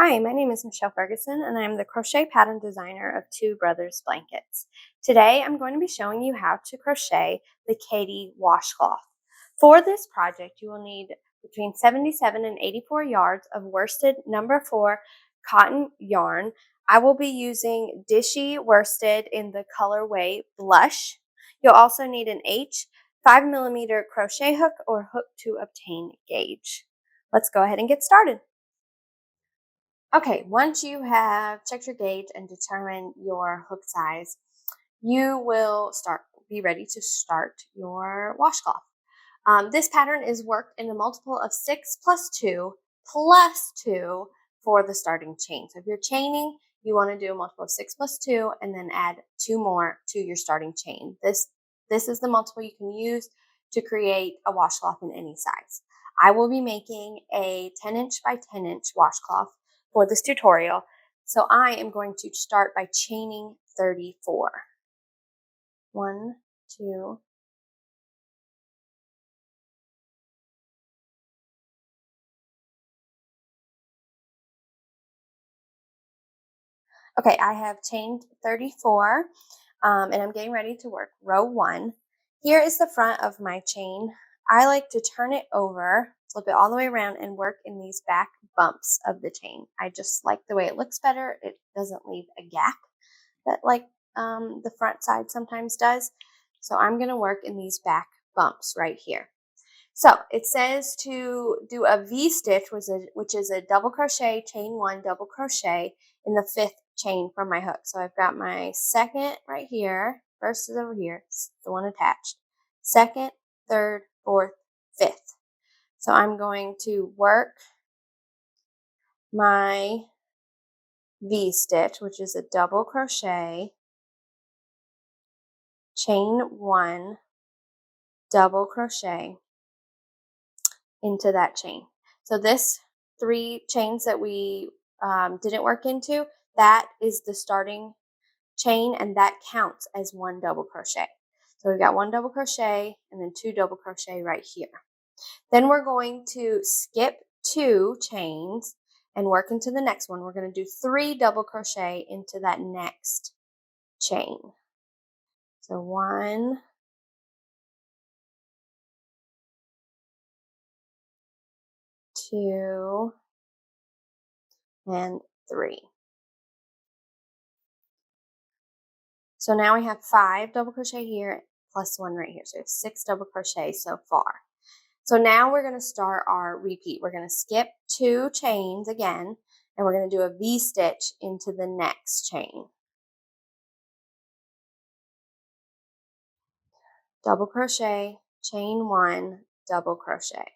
Hi, my name is Michelle Ferguson, and I am the crochet pattern designer of Two Brothers Blankets. Today, I'm going to be showing you how to crochet the Katie washcloth. For this project, you will need between 77 and 84 yards of worsted number 4 cotton yarn. I will be using Dishy worsted in the colorway Blush. You'll also need an H 5mm crochet hook or hook to obtain gauge. Let's go ahead and get started. Okay, once you have checked your gauge and determined your hook size, you will be ready to start your washcloth. This pattern is worked in a multiple of 6 plus 2 plus 2 for the starting chain. So if you're chaining, you want to do a multiple of 6 plus 2 and then add 2 more to your starting chain. This is the multiple you can use to create a washcloth in any size. I will be making a 10-inch by 10-inch washcloth for this tutorial. So I am going to start by chaining 34. 1, 2, okay, I have chained 34 and I'm getting ready to work row 1. Here is the front of my chain. I like to turn it over, flip it all the way around, and work in these back bumps of the chain. I just like the way it looks better. It doesn't leave a gap that the front side sometimes does. So I'm going to work in these back bumps right here. So it says to do a V-stitch, which is a double crochet, chain 1, double crochet in the 5th chain from my hook. So I've got my second right here, first is over here, it's the one attached, second, third, fourth, 5th. So I'm going to work my V-stitch, which is a double crochet, chain 1, double crochet into that chain. So this 3 chains that we didn't work into, that is the starting chain, and that counts as 1 double crochet. So we've got 1 double crochet and then 2 double crochet right here. Then we're going to skip 2 chains and work into the next one. We're going to do 3 double crochet into that next chain. So 1, 2, and 3. So now we have 5 double crochet here plus 1 right here. So we have 6 double crochet so far. So now we're going to start our repeat. We're going to skip 2 chains again, and we're going to do a V-stitch into the next chain. Double crochet, chain 1, double crochet.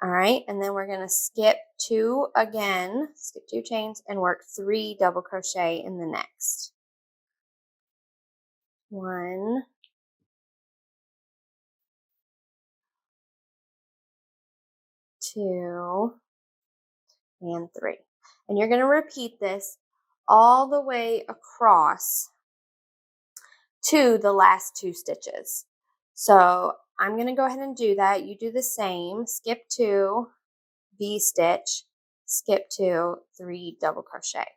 All right, and then we're going to skip 2 again, skip 2 chains, and work 3 double crochet in the next. 1, 2, and 3. And you're going to repeat this all the way across to the last 2 stitches. So I'm going to go ahead and do that. You do the same. Skip 2, V-stitch, skip 2, 3 double crochet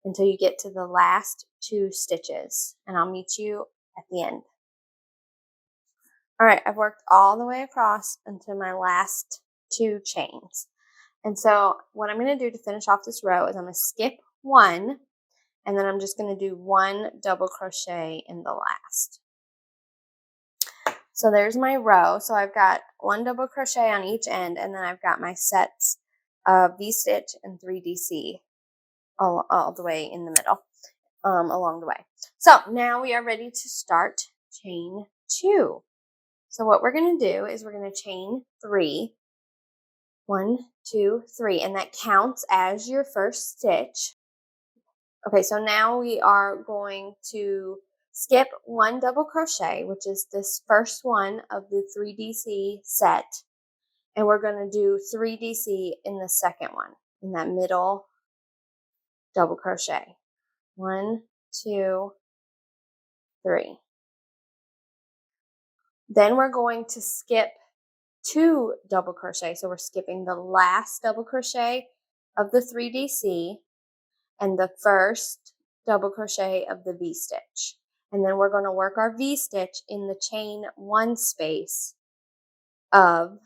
until you get to the last 2 stitches, and I'll meet you at the end. All right, I've worked all the way across into my last 2 chains. And so what I'm going to do to finish off this row is I'm going to skip 1, and then I'm just going to do 1 double crochet in the last. So there's my row. So I've got 1 double crochet on each end, and then I've got my sets of V-stitch and 3 DC all the way in the middle, along the way. So now we are ready to start chain 2. So what we're going to do is we're going to chain 3. 1, 2, 3, and that counts as your first stitch. Okay, so now we are going to skip 1 double crochet, which is this first one of the 3 DC set, and we're going to do 3 DC in the second one, in that middle double crochet. 1, 2, 3. Then we're going to skip 2 double crochet. So we're skipping the last double crochet of the 3DC and the first double crochet of the V-stitch. And then we're going to work our V-stitch in the chain 1 space of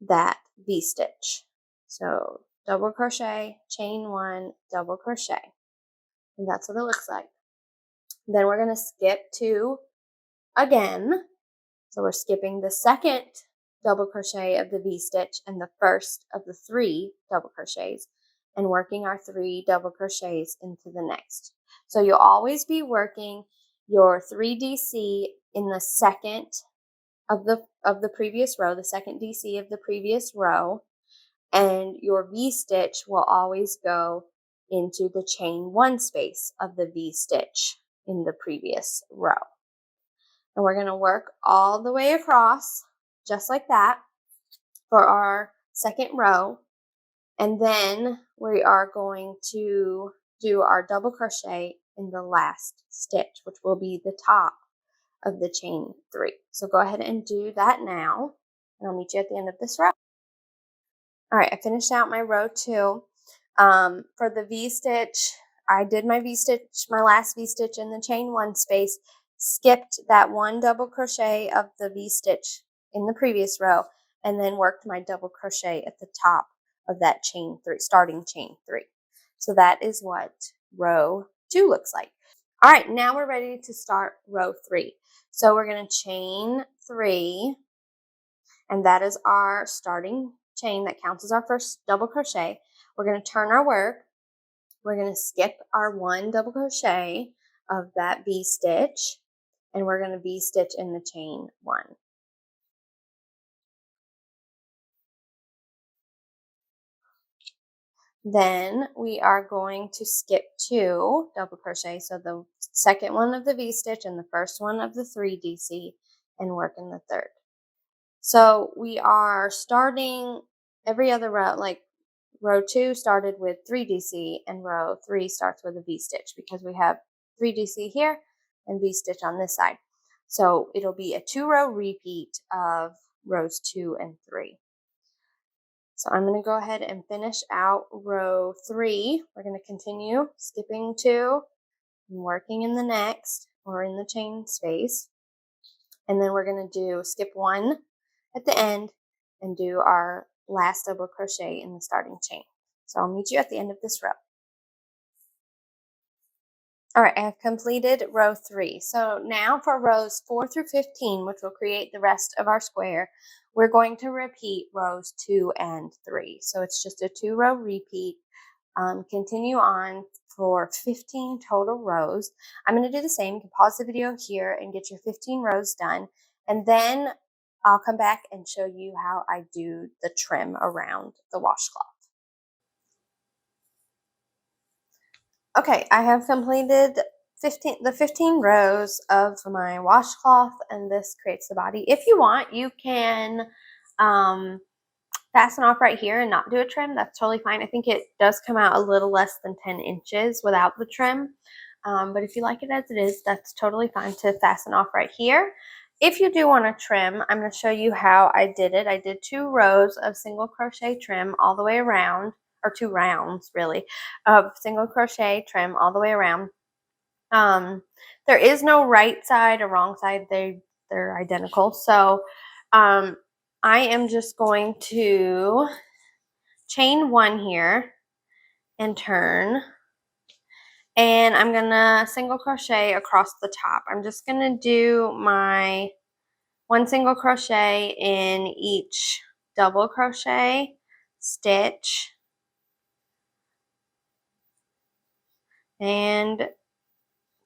that V-stitch. So double crochet, chain 1, double crochet. And that's what it looks like. Then we're going to skip 2 again. So we're skipping the second double crochet of the V-stitch and the first of the 3 double crochets and working our 3 double crochets into the next. So you'll always be working your 3DC in the second of the previous row, the second DC of the previous row, and your V-stitch will always go into the chain 1 space of the V-stitch in the previous row. And we're going to work all the way across, just like that, for our second row. And then we are going to do our double crochet in the last stitch, which will be the top of the chain 3. So go ahead and do that now, and I'll meet you at the end of this row. All right, I finished out my row 2. For the V-stitch, I did my V-stitch, my last V-stitch in the chain 1 space, skipped that 1 double crochet of the V-stitch in the previous row, and then worked my double crochet at the top of that chain 3, starting chain 3. So that is what row 2 looks like. All right, now we're ready to start row 3. So we're going to chain 3, and that is our starting chain that counts as our first double crochet. We're going to turn our work. We're going to skip our 1 double crochet of that V-stitch, and we're going to V-stitch in the chain 1. Then we are going to skip 2 double crochet, so the second one of the V-stitch and the first one of the 3DC, and work in the third. So we are starting every other row, like row 2 started with 3DC and row 3 starts with a V-stitch because we have 3DC here and V-stitch on this side. So it'll be a 2-row repeat of rows 2 and 3. So I'm going to go ahead and finish out row 3. We're going to continue skipping 2 and working in the next or in the chain space. And then we're going to do skip 1 at the end and do our last double crochet in the starting chain. So I'll meet you at the end of this row. All right, I have completed row 3. So now for rows 4 through 15, which will create the rest of our square, we're going to repeat rows 2 and 3. So it's just a 2-row repeat. Continue on for 15 total rows. I'm going to do the same. You can pause the video here and get your 15 rows done. And then I'll come back and show you how I do the trim around the washcloth. Okay, I have completed the 15 rows of my washcloth, and this creates the body. If you want, you can fasten off right here and not do a trim. That's totally fine. I think it does come out a little less than 10 inches without the trim. But if you like it as it is, that's totally fine to fasten off right here. If you do want to trim, I'm going to show you how I did it. I did 2 rows of single crochet trim all the way around, or 2 rounds really, of single crochet trim all the way around. There is no right side or wrong side. They're identical. So I am just going to chain 1 here and turn. And I'm going to single crochet across the top. I'm just going to do my 1 single crochet in each double crochet stitch and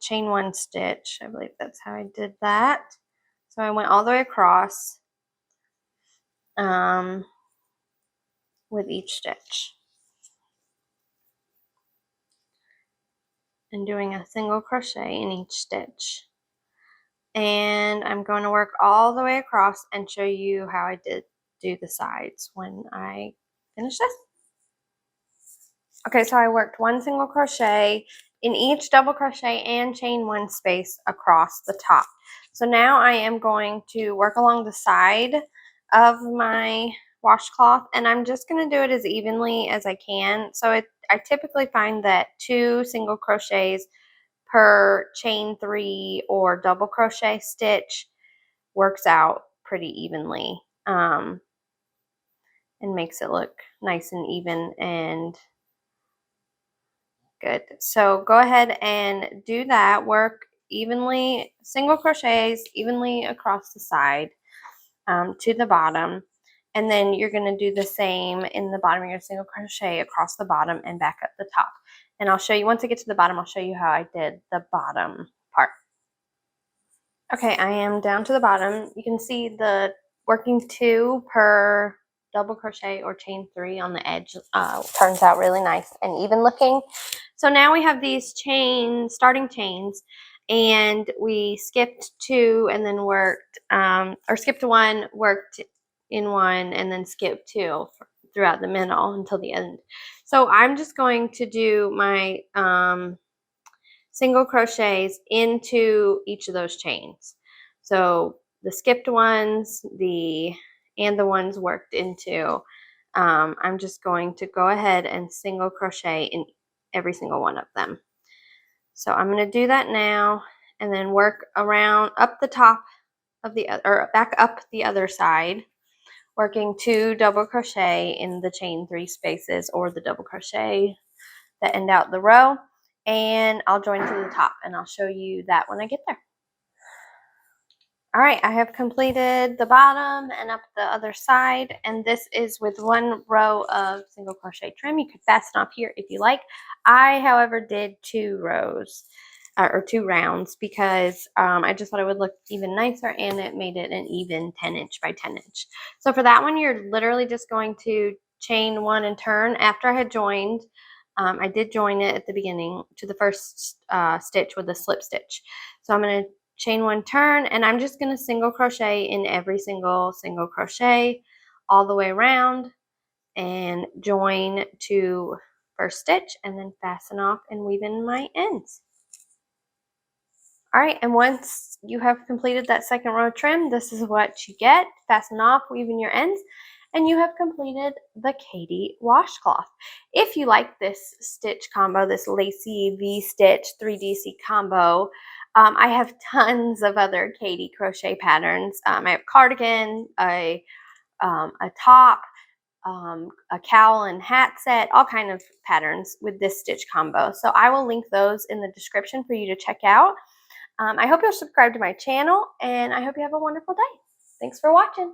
chain 1 stitch. I believe that's how I did that. So I went all the way across with each stitch and doing a single crochet in each stitch. And I'm going to work all the way across and show you how I did do the sides when I finish this. Okay, so I worked 1 single crochet in each double crochet and chain 1 space across the top. So now I am going to work along the side of my washcloth, and I'm just going to do it as evenly as I can. So I typically find that 2 single crochets per chain 3 or double crochet stitch works out pretty evenly, and makes it look nice and even and good. So go ahead and do that. Work evenly, single crochets evenly across the side to the bottom. And then you're going to do the same in the bottom. You're going to single crochet across the bottom and back up the top. And I'll show you, once I get to the bottom, I'll show you how I did the bottom part. Okay, I am down to the bottom. You can see the working 2 per double crochet or chain 3 on the edge turns out really nice and even looking. So now we have these starting chains, and we skipped 2 and then worked, or skipped 1, worked in 1, and then skipped 2 throughout the middle until the end. So I'm just going to do my single crochets into each of those chains. So the skipped ones, and the ones worked into, I'm just going to go ahead and single crochet in every single one of them. So I'm going to do that now, and then work around up the top of the other, or back up the other side, working 2 double crochet in the chain 3 spaces or the double crochet that end out the row, and I'll join to the top, and I'll show you that when I get there. All right, I have completed the bottom and up the other side, and this is with 1 row of single crochet trim. You could fasten off here if you like. I, however, did 2 rows or 2 rounds because I just thought it would look even nicer, and it made it an even 10" by 10". So for that one, you're literally just going to chain 1 and turn. After I had joined, I did join it at the beginning to the first stitch with a slip stitch. So I'm going to chain 1, turn, and I'm just going to single crochet in every single crochet all the way around and join to first stitch, and then fasten off and weave in my ends. All right, and once you have completed that second row trim, this is what you get. Fasten off, weave in your ends, and you have completed the Katie washcloth. If you like this stitch combo, this lacy V-stitch 3DC combo, I have tons of other Katie crochet patterns. I have cardigan, a top, a cowl and hat set, all kind of patterns with this stitch combo. So I will link those in the description for you to check out. I hope you'll subscribe to my channel, and I hope you have a wonderful day. Thanks for watching.